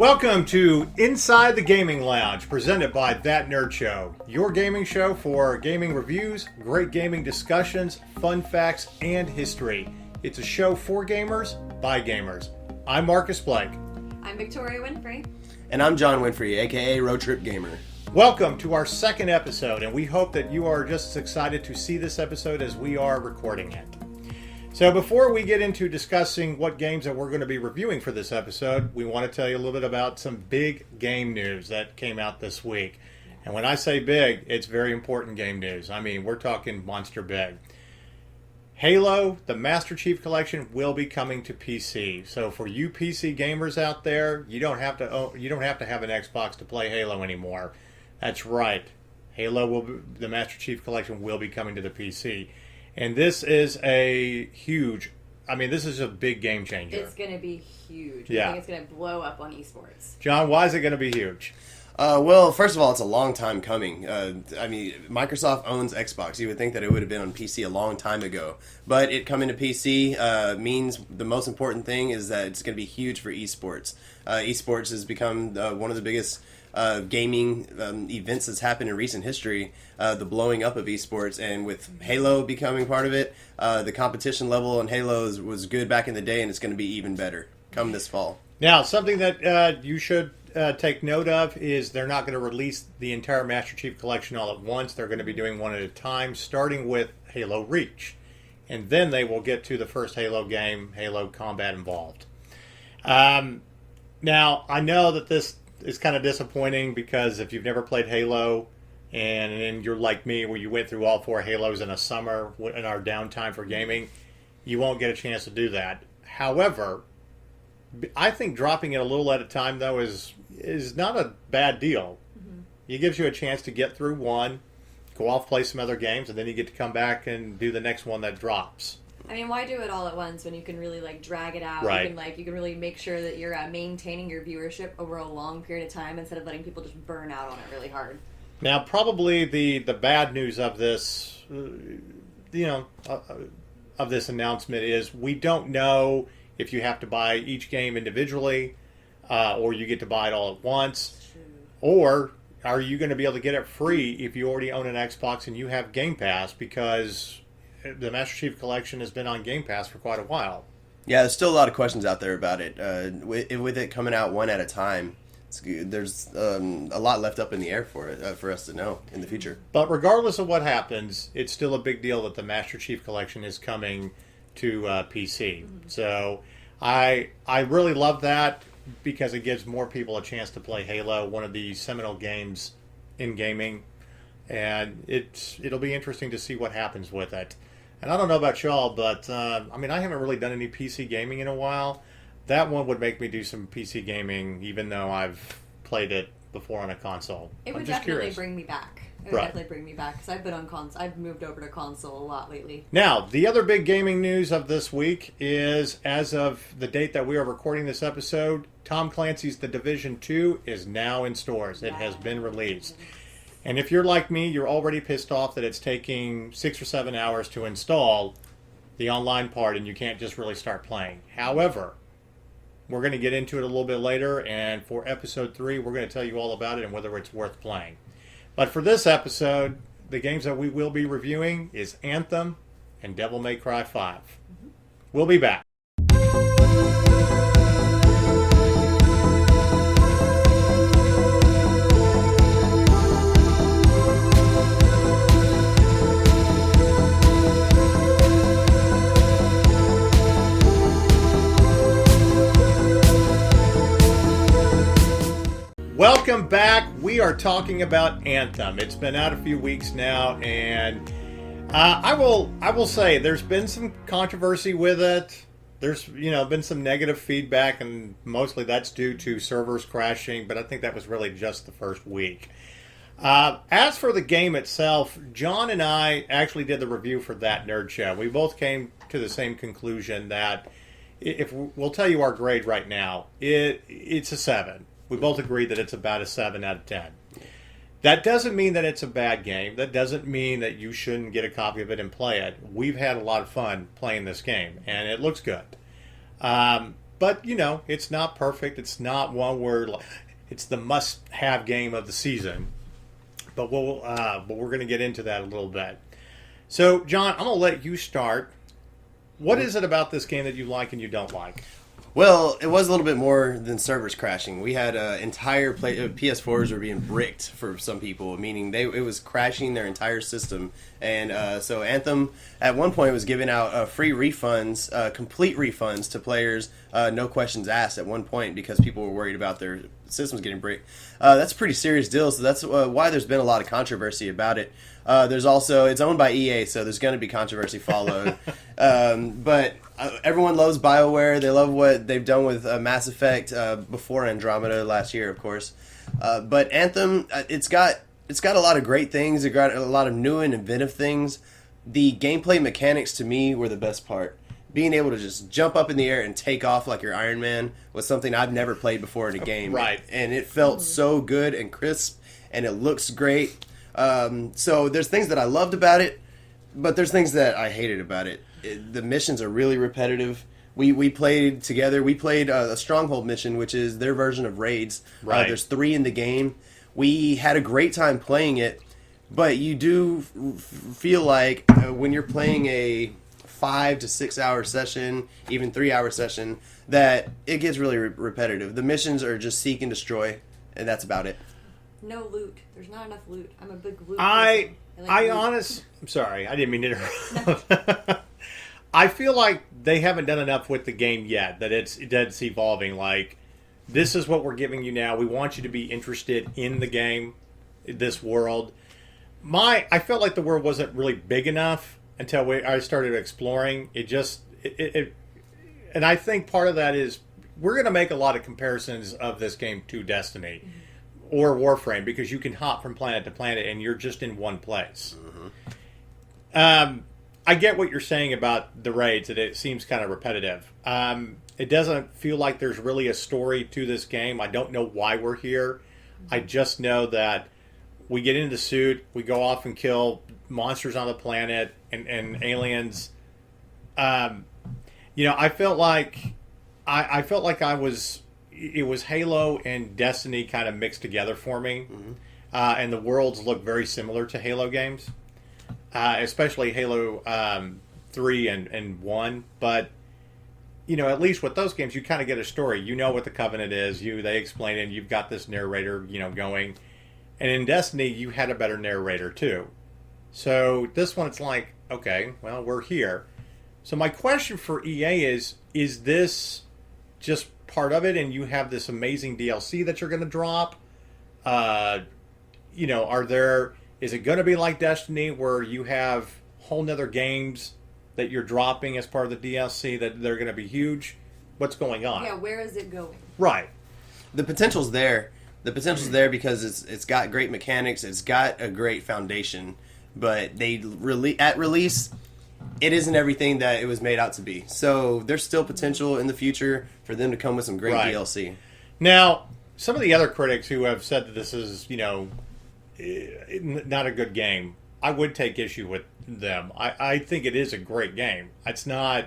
Welcome to Inside the Gaming Lounge, presented by That Nerd Show, your gaming show for gaming reviews, great gaming discussions, fun facts, and history. It's a show for gamers, by gamers. I'm Marcus Blake. I'm Victoria Winfrey. And I'm John Winfrey, aka Road Trip Gamer. Welcome to our second episode, and we hope that you are just as excited to see this episode as we are recording it. So before we get into discussing what games that we're going to be reviewing for this episode, we want to tell you a little bit about some big game news that came out this week. And when I say big, it's very important game news. I mean, we're talking monster big. Halo, the Master Chief Collection, will be coming to PC. So for you PC gamers out there, you don't have to have an Xbox to play Halo anymore. That's right. The Master Chief Collection will be coming to the PC. And this is a big game changer. It's going to be huge. Yeah. I think it's going to blow up on esports. John, why is it going to be huge? Well, first of all, it's a long time coming. Microsoft owns Xbox. You would think that it would have been on PC a long time ago. But it coming to PC means the most important thing is that it's going to be huge for esports. Esports has become one of the biggest gaming events that's happened in recent history, the blowing up of esports, and with Halo becoming part of it, the competition level in Halo was good back in the day, and it's going to be even better come this fall. Now, something that you should take note of is they're not going to release the entire Master Chief Collection all at once. They're going to be doing one at a time, starting with Halo Reach. And then they will get to the first Halo game, Halo Combat Involved. Now, I know that this is kind of disappointing because if you've never played Halo and you're like me where you went through all four Halos in a summer in our downtime for gaming, you won't get a chance to do that. However, I think dropping it a little at a time, though, is not a bad deal. Mm-hmm. It gives you a chance to get through one, go off, play some other games, and then you get to come back and do the next one that drops. I mean, why do it all at once when you can really drag it out? Right. You can really make sure that you're maintaining your viewership over a long period of time instead of letting people just burn out on it really hard. Now, probably the bad news of this, of this announcement is we don't know if you have to buy each game individually, or you get to buy it all at once, or are you going to be able to get it free if you already own an Xbox and you have Game Pass, because the Master Chief Collection has been on Game Pass for quite a while. Yeah, there's still a lot of questions out there about it. With it coming out one at a time, there's a lot left up in the air for it for us to know in the future. But regardless of what happens, it's still a big deal that the Master Chief Collection is coming to PC. Mm-hmm. So I really love that because it gives more people a chance to play Halo, one of the seminal games in gaming, and it'll be interesting to see what happens with it. And I don't know about y'all, but I haven't really done any PC gaming in a while. That one would make me do some PC gaming, even though I've played it before on a console. It would definitely bring me back. Because I've been on console. I've moved over to console a lot lately. Now, the other big gaming news of this week is, as of the date that we are recording this episode, Tom Clancy's The Division 2 is now in stores. It has been released. And if you're like me, you're already pissed off that it's taking 6 or 7 hours to install the online part and you can't just really start playing. However, we're going to get into it a little bit later, and for episode 3, we're going to tell you all about it and whether it's worth playing. But for this episode, the games that we will be reviewing is Anthem and Devil May Cry 5. Mm-hmm. We'll be back. Welcome back. We are talking about Anthem. It's been out a few weeks now, and I will say there's been some controversy with it. There's been some negative feedback, and mostly that's due to servers crashing. But I think that was really just the first week. As for the game itself, John and I actually did the review for That Nerd Show. We both came to the same conclusion that if we'll tell you our grade right now, it's a 7. We both agree that it's about a 7 out of 10. That doesn't mean that it's a bad game. That doesn't mean that you shouldn't get a copy of it and play it. We've had a lot of fun playing this game, and it looks good. But But it's not perfect. It's not one where it's the must-have game of the season. But we're going to get into that a little bit. So, John, I'm going to let you start. What is it about this game that you like and you don't like? Well, it was a little bit more than servers crashing. We had entire PS4s were being bricked for some people, meaning it was crashing their entire system. And so Anthem, at one point, was giving out free refunds, complete refunds to players, no questions asked at one point because people were worried about their systems getting bricked. That's a pretty serious deal, so that's why there's been a lot of controversy about it. There's also, it's owned by EA, so there's going to be controversy followed. But everyone loves BioWare. They love what they've done with Mass Effect before Andromeda last year, of course. But Anthem, it's got a lot of great things. It got a lot of new and inventive things. The gameplay mechanics, to me, were the best part. Being able to just jump up in the air and take off like you're Iron Man was something I've never played before in a game. Right. And it felt so good and crisp, and it looks great. So there's things that I loved about it, but there's things that I hated about it. The missions are really repetitive. We played together. We played a Stronghold mission, which is their version of raids. Right. There's 3 in the game. We had a great time playing it, but you do feel like when you're playing a 5 to 6 hour session, even 3 hour session, that it gets really repetitive. The missions are just seek and destroy, and that's about it. No loot. There's not enough loot. I'm a big loot I'm person. sorry, I didn't mean to interrupt. I feel like they haven't done enough with the game yet, that it's evolving. Like, this is what we're giving you now. We want you to be interested in the game, this world. I felt like the world wasn't really big enough until I started exploring. And I think part of that is we're going to make a lot of comparisons of this game to Destiny or Warframe, because you can hop from planet to planet and you're just in one place. I get what you're saying about the raids, that it seems kind of repetitive. It doesn't feel like there's really a story to this game. I don't know why we're here. I just know that we get into the suit, we go off and kill monsters on the planet and aliens. I felt like it was Halo and Destiny kind of mixed together for me. And the worlds look very similar to Halo games. Especially Halo 3 and 1, but at least with those games you kind of get a story. You know what the Covenant is. They explain it, and you've got this narrator going. And in Destiny you had a better narrator too. So this one, it's like, okay, well, we're here. So my question for EA is this just part of it, and you have this amazing DLC that you're going to drop? Is it going to be like Destiny, where you have whole nother games that you're dropping as part of the DLC that they're going to be huge? What's going on? Yeah, where is it going? Right. The potential's there. The potential's there because it's got great mechanics. It's got a great foundation. But at release, it isn't everything that it was made out to be. So there's still potential in the future for them to come with some great DLC. Now, some of the other critics who have said that this is, not a good game, I would take issue with them. I think it is a great game. It's not,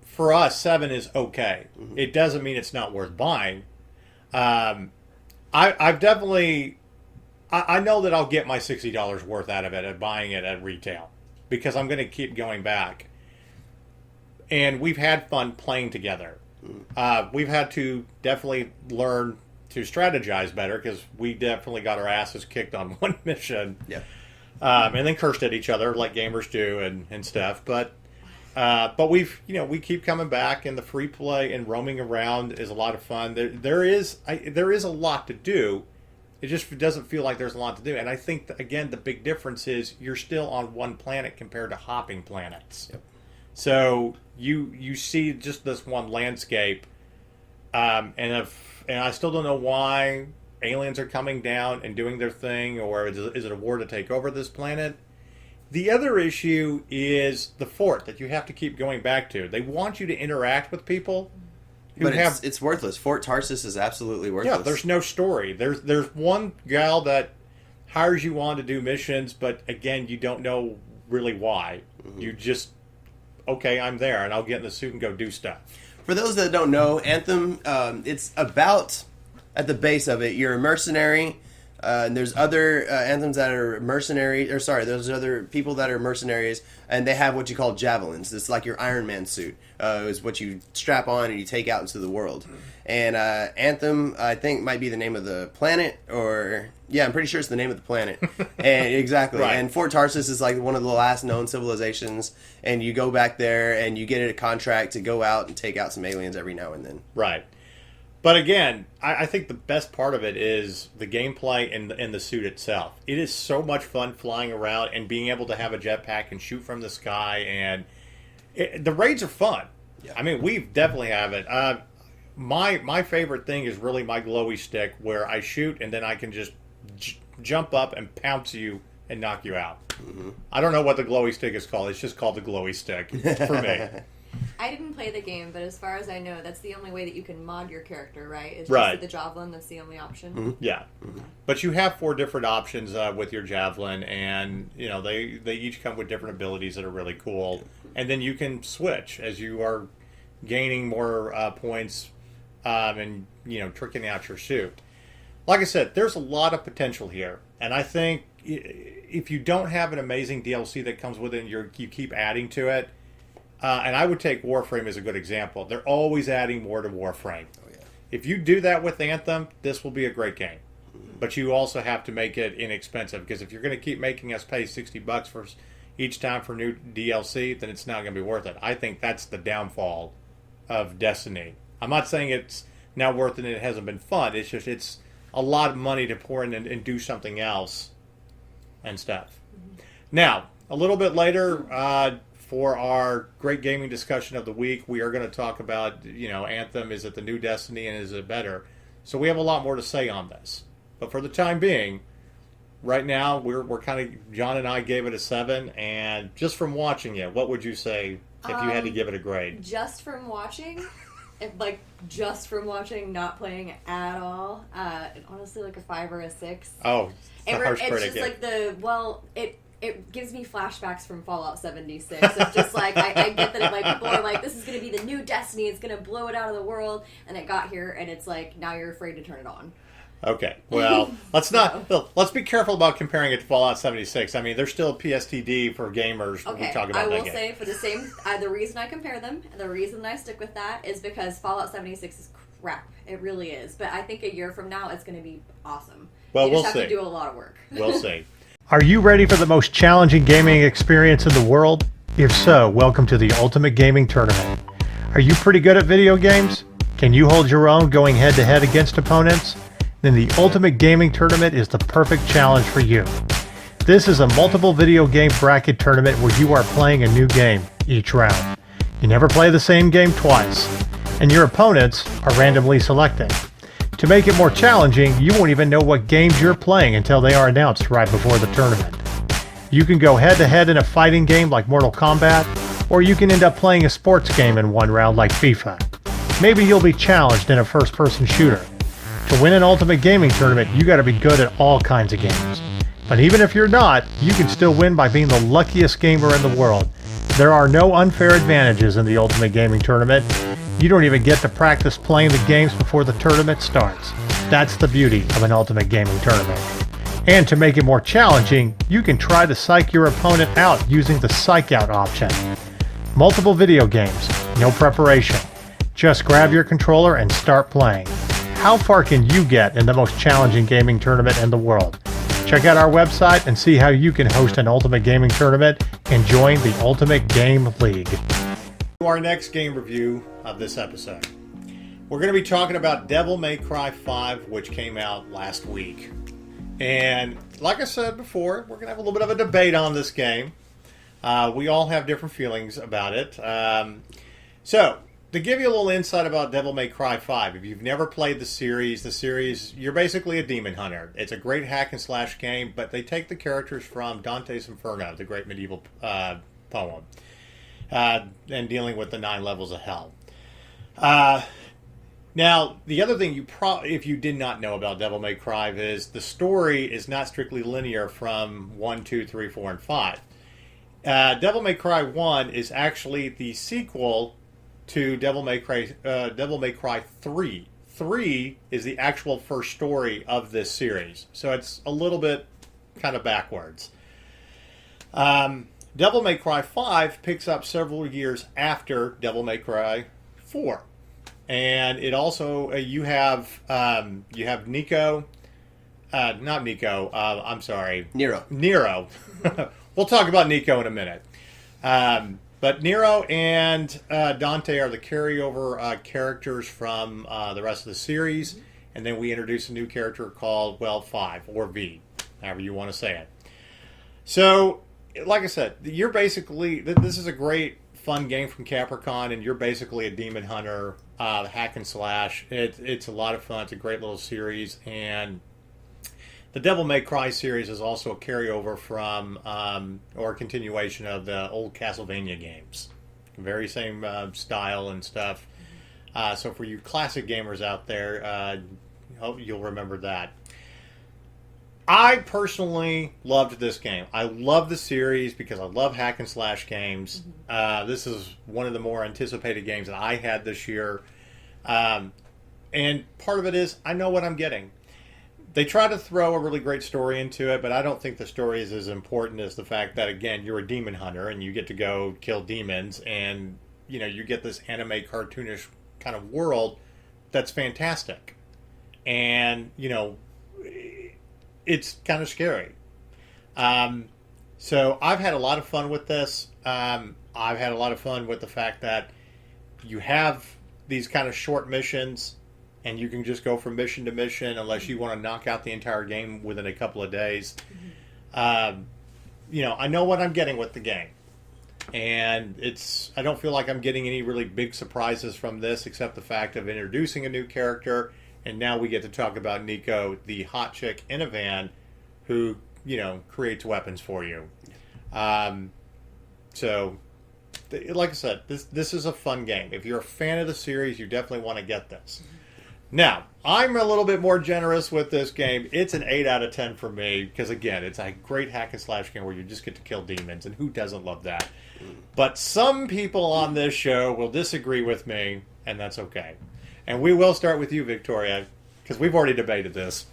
for us, 7 is okay. It doesn't mean it's not worth buying. I've definitely, I know that I'll get my $60 worth out of it at buying it at retail, because I'm going to keep going back. And we've had fun playing together. We've had to definitely learn to strategize better, because we definitely got our asses kicked on one mission. Yeah. And then cursed at each other like gamers do and stuff. But we keep coming back, and the free play and roaming around is a lot of fun. There is a lot to do. It just doesn't feel like there's a lot to do. And I think again the big difference is you're still on one planet compared to hopping planets. Yep. So you see just this one landscape, and I still don't know why aliens are coming down and doing their thing, or is it a war to take over this planet? The other issue is the fort that you have to keep going back to. They want you to interact with people, but it's worthless. Fort Tarsus is absolutely worthless. Yeah, there's no story. There's one gal that hires you on to do missions, but again, you don't know really why. You just, okay, I'm there, and I'll get in the suit and go do stuff. For those that don't know, Anthem, it's about, at the base of it, you're a mercenary. And there's other Anthems that are mercenary, or sorry, there's other people that are mercenaries, and they have what you call javelins. It's like your Iron Man suit. Is what you strap on and you take out into the world. And Anthem, I think, might be the name of the planet, or yeah, I'm pretty sure it's the name of the planet. And exactly. Right. And Fort Tarsus is like one of the last known civilizations, and you go back there and you get a contract to go out and take out some aliens every now and then. Right. But again, I think the best part of it is the gameplay and the suit itself. It is so much fun flying around and being able to have a jetpack and shoot from the sky. And the raids are fun. Yeah. I mean, we definitely have it. My favorite thing is really my glowy stick, where I shoot and then I can just jump up and pounce you and knock you out. Mm-hmm. I don't know what the glowy stick is called. It's just called the glowy stick for me. I didn't play the game, but as far as I know, that's the only way that you can mod your character, right? Is just right. with the javelin. That's the only option. Mm-hmm. Yeah, mm-hmm. But you have 4 different options with your javelin, and you know they each come with different abilities that are really cool. And then you can switch as you are gaining more points, and you know tricking out your suit. Like I said, there's a lot of potential here, and I think if you don't have an amazing DLC that comes with it, and you keep adding to it. And I would take Warframe as a good example. They're always adding more to Warframe. Oh, yeah. If you do that with Anthem, this will be a great game. Mm-hmm. But you also have to make it inexpensive, because if you're going to keep making us pay $60 for each time for new DLC, then it's not going to be worth it. I think that's the downfall of Destiny. I'm not saying it's not worth it and it hasn't been fun. It's just it's a lot of money to pour in and do something else and stuff. Mm-hmm. Now, a little bit later... for our great gaming discussion of the week, we are going to talk about, you know, Anthem, is it the new Destiny and is it better? So we have a lot more to say on this. But for the time being, right now, we're kind of, John and I gave it a 7, and just from watching it, what would you say if you had to give it a grade? Just from watching, not playing at all, honestly, like a 5 or a 6. Oh, it's just like it gives me flashbacks from Fallout 76. Of just like I get that like people are like, this is going to be the new Destiny, it's going to blow it out of the world, and it got here, and it's like now you're afraid to turn it on. Okay, well, let's be careful about comparing it to Fallout 76. I mean, there's still PSTD for gamers when we talk about that game. I will say, for the same, the reason I compare them, and the reason I stick with that is because Fallout 76 is crap. It really is. But I think a year from now, it's going to be awesome. Well, we'll see. You just have to do a lot of work. We'll see. Are you ready for the most challenging gaming experience in the world? If so, welcome to the Ultimate Gaming Tournament. Are you pretty good at video games? Can you hold your own going head-to-head against opponents? Then the Ultimate Gaming Tournament is the perfect challenge for you. This is a multiple video game bracket tournament where you are playing a new game each round. You never play the same game twice, and your opponents are randomly selected. To make it more challenging, you won't even know what games you're playing until they are announced right before the tournament. You can go head-to-head in a fighting game like Mortal Kombat, or you can end up playing a sports game in one round like FIFA. Maybe you'll be challenged in a first-person shooter. To win an Ultimate Gaming Tournament, you gotta be good at all kinds of games. But even if you're not, you can still win by being the luckiest gamer in the world. There are no unfair advantages in the Ultimate Gaming Tournament. You don't even get to practice playing the games before the tournament starts. That's the beauty of an Ultimate Gaming Tournament. And to make it more challenging, you can try to psych your opponent out using the Psych Out option. Multiple video games, no preparation. Just grab your controller and start playing. How far can you get in the most challenging gaming tournament in the world? Check out our website and see how you can host an Ultimate Gaming Tournament and join the Ultimate Game League. Our next game review of this episode. We're going to be talking about Devil May Cry 5, which came out last week. And like I said before, we're going to have a little bit of a debate on this game. We all have different feelings about it. So, to give you a little insight about Devil May Cry 5, if you've never played the series, you're basically a demon hunter. It's a great hack and slash game, but they take the characters from Dante's Inferno, the great medieval poem, and dealing with the 9 levels of hell. Now, the other thing if you did not know about Devil May Cry is the story is not strictly linear from 1, 2, 3, 4, and 5. Devil May Cry 1 is actually the sequel to Devil May Cry 3. 3 is the actual first story of this series, so it's a little bit kind of backwards. Devil May Cry 5 picks up several years after Devil May Cry 4. And it also, you have Nico, not Nico, I'm sorry. Nero. We'll talk about Nico in a minute. But Nero and Dante are the carryover characters from the rest of the series. And then we introduce a new character called, 5, or V, however you want to say it. So, like I said, you're basically, this is a great, fun game from Capricorn, and you're basically a demon hunter, hack and slash. It's a lot of fun. It's a great little series. And the Devil May Cry series is also a carryover from, or a continuation of the old Castlevania games. Very same style and stuff. So for you classic gamers out there, hope you'll remember that. I personally loved this game. I love the series because I love hack and slash games. This is one of the more anticipated games that I had this year. And part of it is I know what I'm getting. They try to throw a really great story into it, but I don't think the story is as important as the fact that, again, you're a demon hunter and you get to go kill demons, and you get this anime cartoonish kind of world that's fantastic. And, it's kind of scary. So I've had a lot of fun with this. I've had a lot of fun with the fact that you have these kind of short missions, and you can just go from mission to mission unless you want to knock out the entire game within a couple of days. I know what I'm getting with the game. And I don't feel like I'm getting any really big surprises from this, except the fact of introducing a new character. And now we get to talk about Nico, the hot chick in a van who, creates weapons for you. So, like I said, this is a fun game. If you're a fan of the series, you definitely want to get this. Now, I'm a little bit more generous with this game. It's an 8 out of 10 for me because, again, it's a great hack and slash game where you just get to kill demons, and who doesn't love that? But some people on this show will disagree with me, and that's okay. And we will start with you, Victoria, because we've already debated this.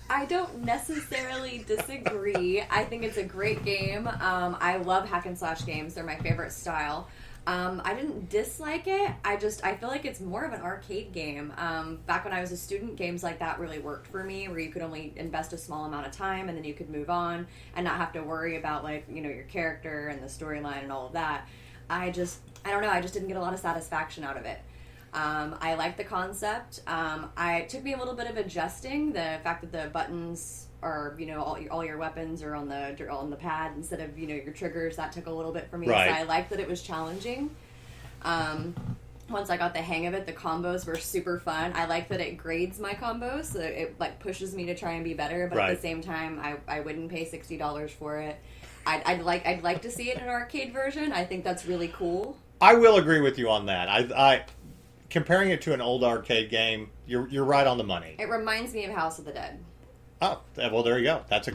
I don't necessarily disagree. I think it's a great game. I love hack and slash games. They're my favorite style. I didn't dislike it. I feel like it's more of an arcade game. Back when I was a student, games like that really worked for me, where you could only invest a small amount of time and then you could move on and not have to worry about, your character and the storyline and all of that. I don't know, I just didn't get a lot of satisfaction out of it. I like the concept. It took me a little bit of adjusting, the fact that the buttons are, all your weapons are on the pad instead of, your triggers. That took a little bit for me. Right. So I liked that it was challenging. Once I got the hang of it, the combos were super fun. I like that it grades my combos, so it pushes me to try and be better. But right. At the same time, I wouldn't pay $60 for it. I'd like to see it in an arcade version. I think that's really cool. I will agree with you on that. I comparing it to an old arcade game, you're right on the money. It reminds me of House of the Dead. Oh, well, there you go. That's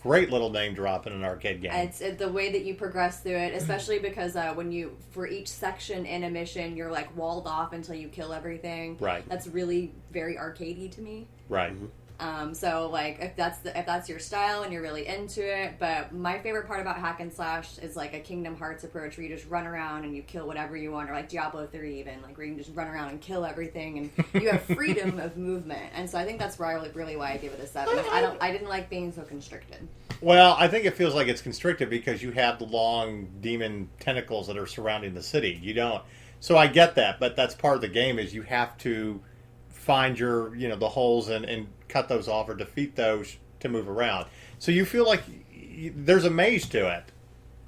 great little name drop in an arcade game. It's the way that you progress through it, especially because for each section in a mission, you're walled off until you kill everything. Right. That's really very arcadey to me. Right. So if that's your style and you're really into it, but my favorite part about hack and slash is a Kingdom Hearts approach where you just run around and you kill whatever you want, or Diablo 3 even, where you can just run around and kill everything and you have freedom of movement. And so I think that's really why I give it a 7. I didn't like being so constricted. Well, I think it feels like it's constricted because you have the long demon tentacles that are surrounding the city. You don't. So I get that, but that's part of the game is you have to find your, the holes and cut those off or defeat those to move around. So you feel like there's a maze to it.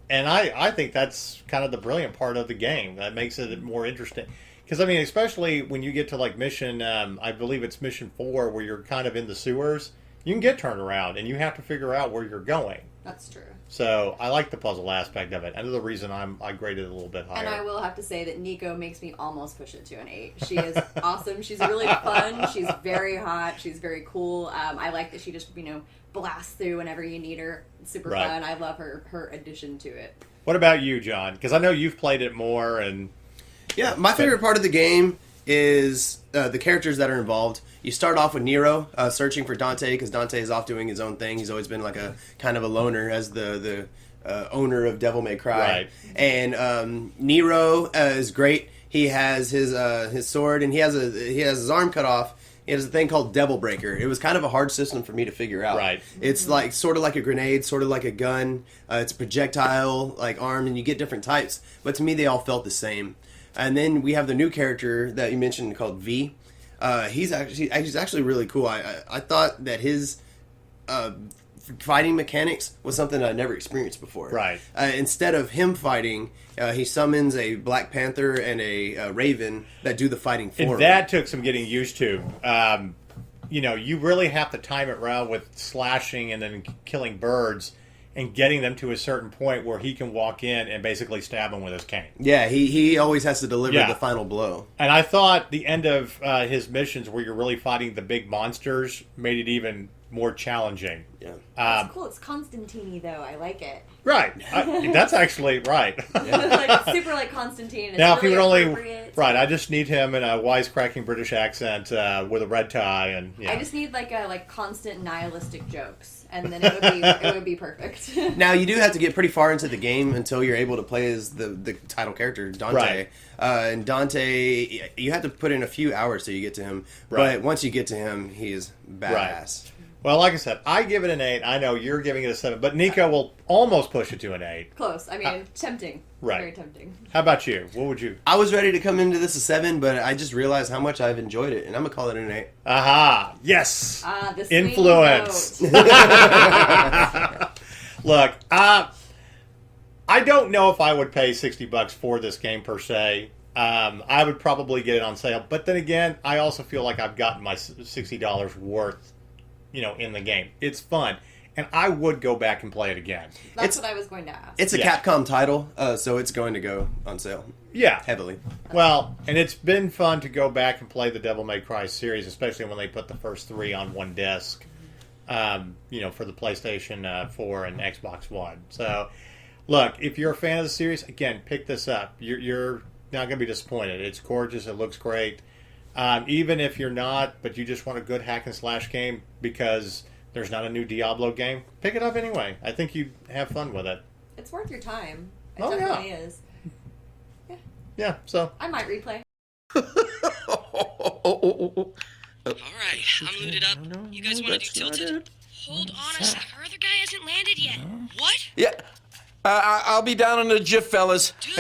And I think that's kind of the brilliant part of the game. That makes it more interesting. Because, especially when you get to mission, I believe it's mission 4 where you're kind of in the sewers, you can get turned around and you have to figure out where you're going. That's true. So I like the puzzle aspect of it. Another reason I graded it a little bit higher. And I will have to say that Nico makes me almost push it to an 8. She is awesome. She's really fun. She's very hot. She's very cool. I like that she just, blasts through whenever you need her. It's super fun. I love her addition to it. What about you, John? Because I know you've played it more and... Yeah, my favorite part of the game is the characters that are involved. You start off with Nero searching for Dante because Dante is off doing his own thing. He's always been like a kind of a loner as the owner of Devil May Cry. Right. And Nero is great. He has his sword and he has his arm cut off. He has a thing called Devil Breaker. It was kind of a hard system for me to figure out. Right. It's like sort of like a grenade, sort of like a gun. It's a projectile like arm, and you get different types. But to me, they all felt the same. And then we have the new character that you mentioned called V. He's actually really cool. I thought that his fighting mechanics was something I'd never experienced before. Right. Instead of him fighting, he summons a Black Panther and a Raven that do the fighting for him. And that took some getting used to. You really have to time it around with slashing and then killing birds and getting them to a certain point where he can walk in and basically stab them with his cane. Yeah, he always has to deliver the final blow. And I thought the end of his missions where you're really fighting the big monsters made it even more challenging. Yeah. That's cool. It's Constantine though. I like it. Right. That's actually right. Like super like Constantine. It's Now, if really he would only... appropriate. Right, I just need him in a wisecracking British accent with a red tie. And I just need like constant nihilistic jokes. And then it would be perfect. Now, you do have to get pretty far into the game until you're able to play as the title character, Dante. Right. And Dante, you have to put in a few hours till you get to him. Right. But once you get to him, he is badass. Right. Well, like I said, I give it an 8. I know you're giving it a 7, but Nico will almost push it to an 8. Close. I mean, tempting. Right. Very tempting. How about you? What would you... I was ready to come into this a 7, but I just realized how much I've enjoyed it, and I'm going to call it an 8. Aha! Yes! The Influence. vote. Look, I don't know if I would pay $60 for this game per se. I would probably get it on sale, but then again, I also feel like I've gotten my $60 worth, in the game. It's fun, and I would go back and play it again. That's what I was going to ask. It's a Capcom title, so it's going to go on sale. Yeah. Heavily. Well, and it's been fun to go back and play the Devil May Cry series, especially when they put the first 3 on one disc, for the PlayStation 4 and Xbox One. So, look, if you're a fan of the series, again, pick this up. You're not going to be disappointed. It's gorgeous. It looks great. Even if you're not, but you just want a good hack and slash game because there's not a new Diablo game, pick it up anyway. I think you'd have fun with it. It's worth your time. It Oh, definitely is. Yeah, so. I might replay. All right, I'm looted up. You guys want to do Tilted? Hold on a sec. Our other guy hasn't landed yet. What? Yeah, I'll be down in a jiff, fellas. Dude,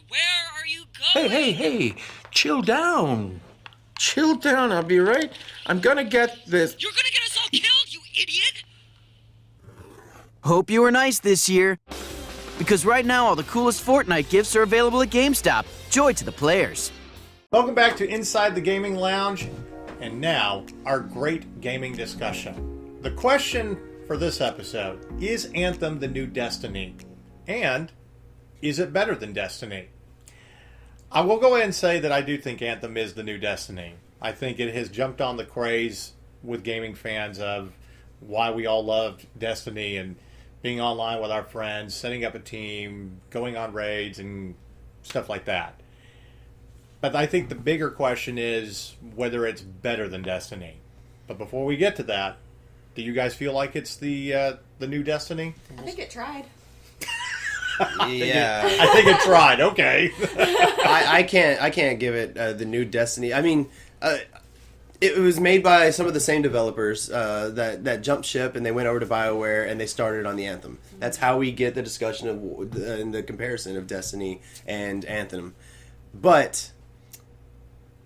where are you going? Hey, chill down. Chill down, I'll be right. I'm gonna get this. You're gonna get us all killed, you idiot! Hope you were nice this year. Because right now, all the coolest Fortnite gifts are available at GameStop. Joy to the players. Welcome back to Inside the Gaming Lounge, and now our great gaming discussion. The question for this episode, is Anthem the new Destiny? And is it better than Destiny? I will go ahead and say that I do think Anthem is the new Destiny. I think it has jumped on the craze with gaming fans of why we all loved Destiny and being online with our friends, setting up a team, going on raids, and stuff like that. But I think the bigger question is whether it's better than Destiny. But before we get to that, do you guys feel like it's the new Destiny? I think it tried. Yeah. I think it tried. Okay. I can't give it the new Destiny. I mean, it was made by some of the same developers that jumped ship and they went over to BioWare and they started on the Anthem. That's how we get the discussion of the comparison of Destiny and Anthem. But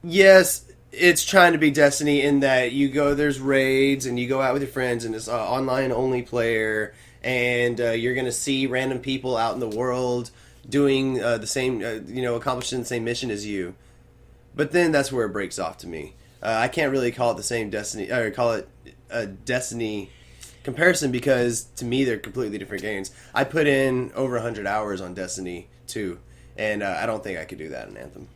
yes, it's trying to be Destiny in that you go, there's raids and you go out with your friends and it's online only player. And you're going to see random people out in the world doing the same, accomplishing the same mission as you. But then that's where it breaks off to me. I can't really call it the same Destiny, or call it a Destiny comparison because to me they're completely different games. I put in over 100 hours on Destiny 2, and I don't think I could do that in Anthem.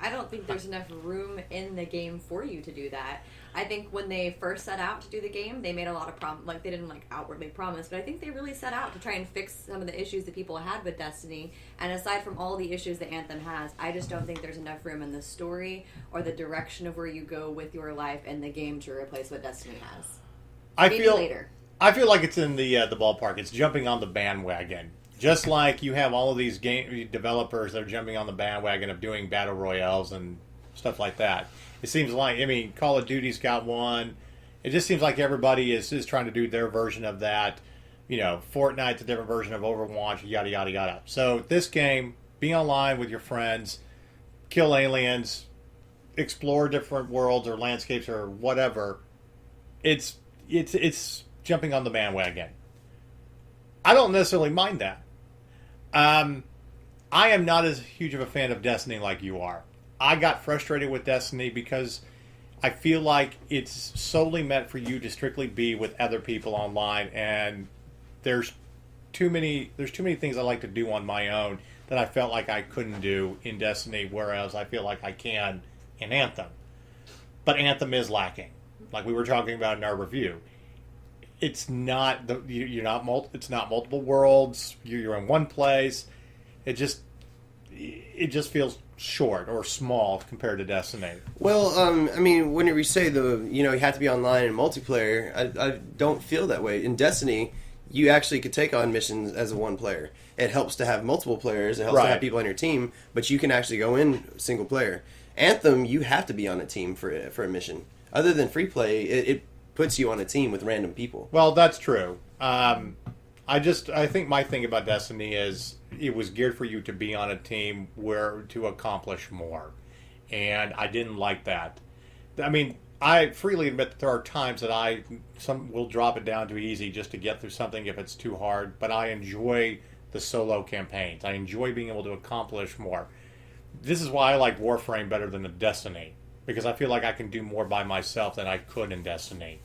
I don't think there's enough room in the game for you to do that. I think when they first set out to do the game, they made a lot of they didn't outwardly promise, but I think they really set out to try and fix some of the issues that people had with Destiny. And aside from all the issues that Anthem has, I just don't think there's enough room in the story or the direction of where you go with your life in the game to replace what Destiny has. Maybe later. I feel like it's in the ballpark. It's jumping on the bandwagon. Just like you have all of these game developers that are jumping on the bandwagon of doing battle royales and stuff like that. It seems like, Call of Duty's got one. It just seems like everybody is trying to do their version of that. Fortnite's a different version of Overwatch, yada, yada, yada. So this game, be online with your friends, kill aliens, explore different worlds or landscapes or whatever. It's jumping on the bandwagon. I don't necessarily mind that. I am not as huge of a fan of Destiny like you are. I got frustrated with Destiny because I feel like it's solely meant for you to strictly be with other people online, and there's too many things I like to do on my own that I felt like I couldn't do in Destiny, whereas I feel like I can in Anthem. But Anthem is lacking, like we were talking about in our review. It's not it's not multiple worlds. You're in one place. It just feels short or small compared to Destiny. Well, when we say you have to be online and multiplayer, I don't feel that way. In Destiny, you actually could take on missions as a one player. It helps to have multiple players. It helps to have people on your team, but you can actually go in single player. Anthem, you have to be on a team for a mission. Other than free play, it puts you on a team with random people. Well, that's true. I think my thing about Destiny is it was geared for you to be on a team where to accomplish more, and I didn't like that. I freely admit that there are times that some will drop it down to easy just to get through something if it's too hard, but I enjoy the solo campaigns. I enjoy being able to accomplish more. This is why I like Warframe better than Destiny, because I feel like I can do more by myself than I could in Destiny.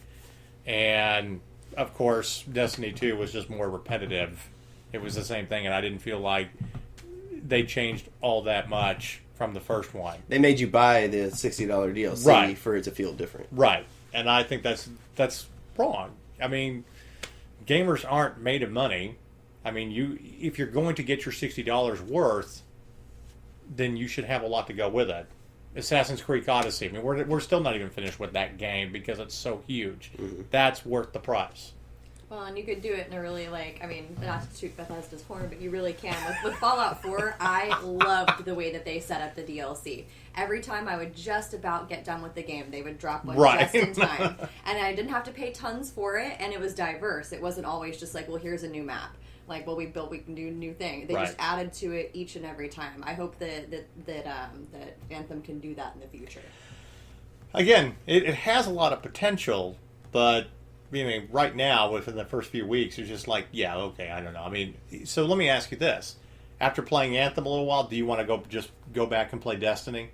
And, of course, Destiny 2 was just more repetitive. It was the same thing, and I didn't feel like they changed all that much from the first one. They made you buy the $60 DLC for it to feel different. Right. And I think that's wrong. Gamers aren't made of money. If you're going to get your $60 worth, then you should have a lot to go with it. Assassin's Creed Odyssey. We're still not even finished with that game because it's so huge. Mm-hmm. That's worth the price. Well, and you could do it in a really, not to toot Bethesda's horn, but you really can. With Fallout 4, I loved the way that they set up the DLC. Every time I would just about get done with the game, they would drop one just in time. And I didn't have to pay tons for it, and it was diverse. It wasn't always just here's a new map. We can do a new thing. They just added to it each and every time. I hope that Anthem can do that in the future. Again, it has a lot of potential, but right now, within the first few weeks, you're just I don't know. So let me ask you this: after playing Anthem a little while, do you want to go back and play Destiny?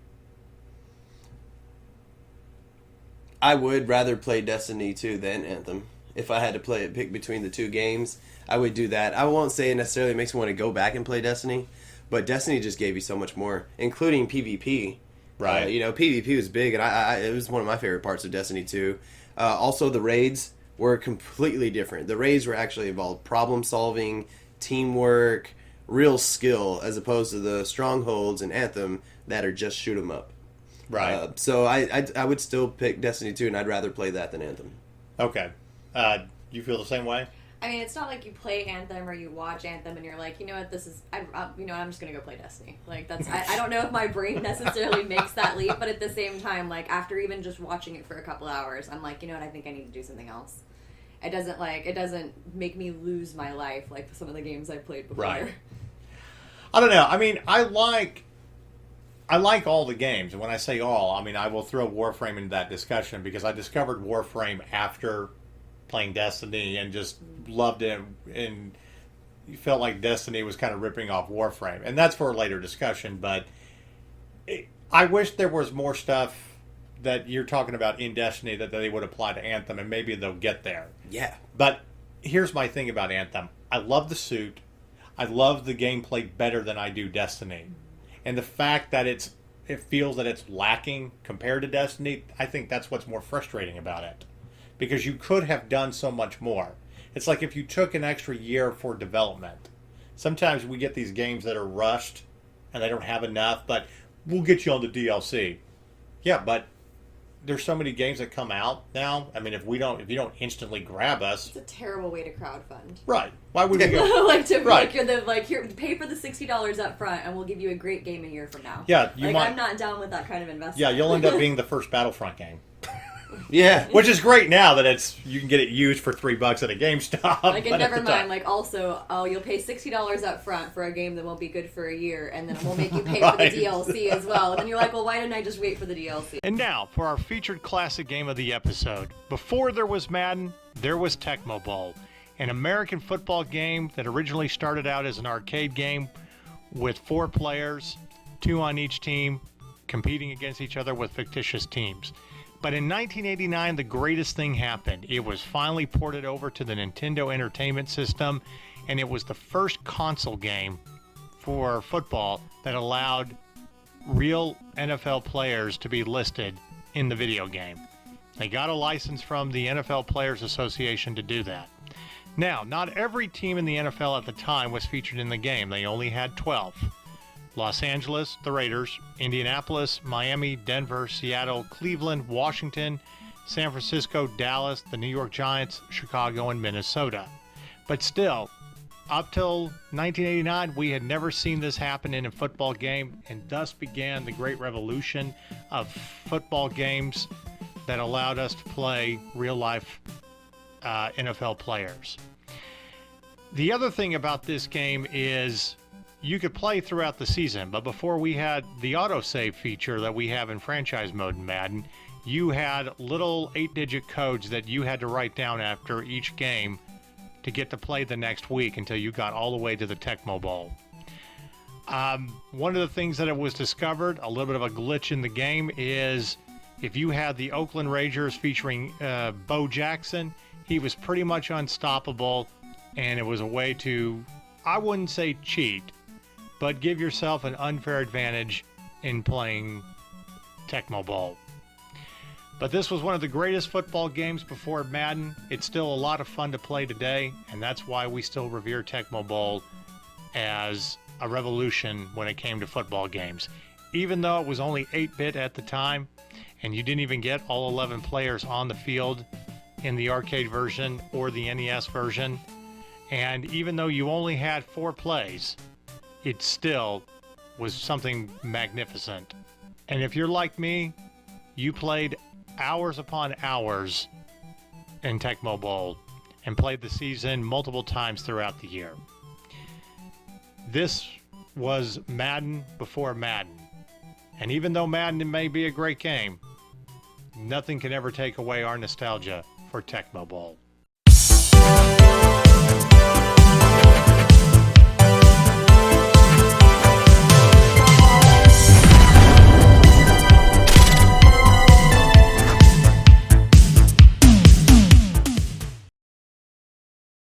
I would rather play Destiny 2 than Anthem. If I had to pick between the two games, I would do that. I won't say it necessarily makes me want to go back and play Destiny, but Destiny just gave you so much more, including PvP. Right. PvP was big, and it was one of my favorite parts of Destiny 2. Also, the raids were completely different. The raids were actually involved problem solving, teamwork, real skill, as opposed to the strongholds in Anthem that are just shoot 'em up. Right. So I would still pick Destiny 2, and I'd rather play that than Anthem. Okay. You feel the same way? It's not like you play Anthem or you watch Anthem and you're like, this is, I'm just going to go play Destiny. I don't know if my brain necessarily makes that leap, but at the same time, after even just watching it for a couple hours, I'm like, I think I need to do something else. It doesn't make me lose my life like some of the games I've played before. Right. I don't know. I like all the games, and when I say all, I will throw Warframe into that discussion because I discovered Warframe after playing Destiny and just loved it, and felt like Destiny was kind of ripping off Warframe, and that's for a later discussion. But I wish there was more stuff that you're talking about in Destiny that they would apply to Anthem, and maybe they'll get there. Yeah. But here's my thing about Anthem. I love the suit. I love the gameplay better than I do Destiny. And the fact that it's it feels that it's lacking compared to Destiny, I think that's what's more frustrating about it. Because you could have done so much more. It's like if you took an extra year for development. Sometimes we get these games that are rushed and they don't have enough, but we'll get you on the DLC. Yeah, but there's so many games that come out now. I mean, if you don't instantly grab us, it's a terrible way to crowdfund. Right? Why would we go here, pay for the $60 up front, and we'll give you a great game a year from now. Yeah, I'm not down with that kind of investment. Yeah, you'll end up being the first Battlefront game. Yeah, which is great now that you can get it used for $3 at a GameStop. And never mind. Also, you'll pay $60 up front for a game that won't be good for a year, and then we'll make you pay for the DLC as well. And then you're like, well, why didn't I just wait for the DLC? And now for our featured classic game of the episode. Before there was Madden, there was Tecmo Bowl, an American football game that originally started out as an arcade game with 4 players, 2 on each team, competing against each other with fictitious teams. But in 1989, the greatest thing happened. It was finally ported over to the Nintendo Entertainment System, and it was the first console game for football that allowed real NFL players to be listed in the video game. They got a license from the NFL Players Association to do that. Now, not every team in the NFL at the time was featured in the game. They only had 12. Los Angeles, the Raiders, Indianapolis, Miami, Denver, Seattle, Cleveland, Washington, San Francisco, Dallas, the New York Giants, Chicago, and Minnesota. But still, up till 1989, we had never seen this happen in a football game, and thus began the great revolution of football games that allowed us to play real-life NFL players. The other thing about this game is you could play throughout the season, but before we had the autosave feature that we have in franchise mode in Madden, you had little 8-digit codes that you had to write down after each game to get to play the next week until you got all the way to the Tecmo Bowl. One of the things that it was discovered, a little bit of a glitch in the game, is if you had the Oakland Raiders featuring Bo Jackson, he was pretty much unstoppable, and it was a way to, I wouldn't say cheat, but give yourself an unfair advantage in playing Tecmo Bowl. But this was one of the greatest football games before Madden. It's still a lot of fun to play today, and that's why we still revere Tecmo Bowl as a revolution when it came to football games. Even though it was only 8-bit at the time, and you didn't even get all 11 players on the field in the arcade version or the NES version, and even though you only had 4 plays, it still was something magnificent. And if you're like me, you played hours upon hours in Tecmo Bowl and played the season multiple times throughout the year. This was Madden before Madden. And even though Madden may be a great game, nothing can ever take away our nostalgia for Tecmo Bowl.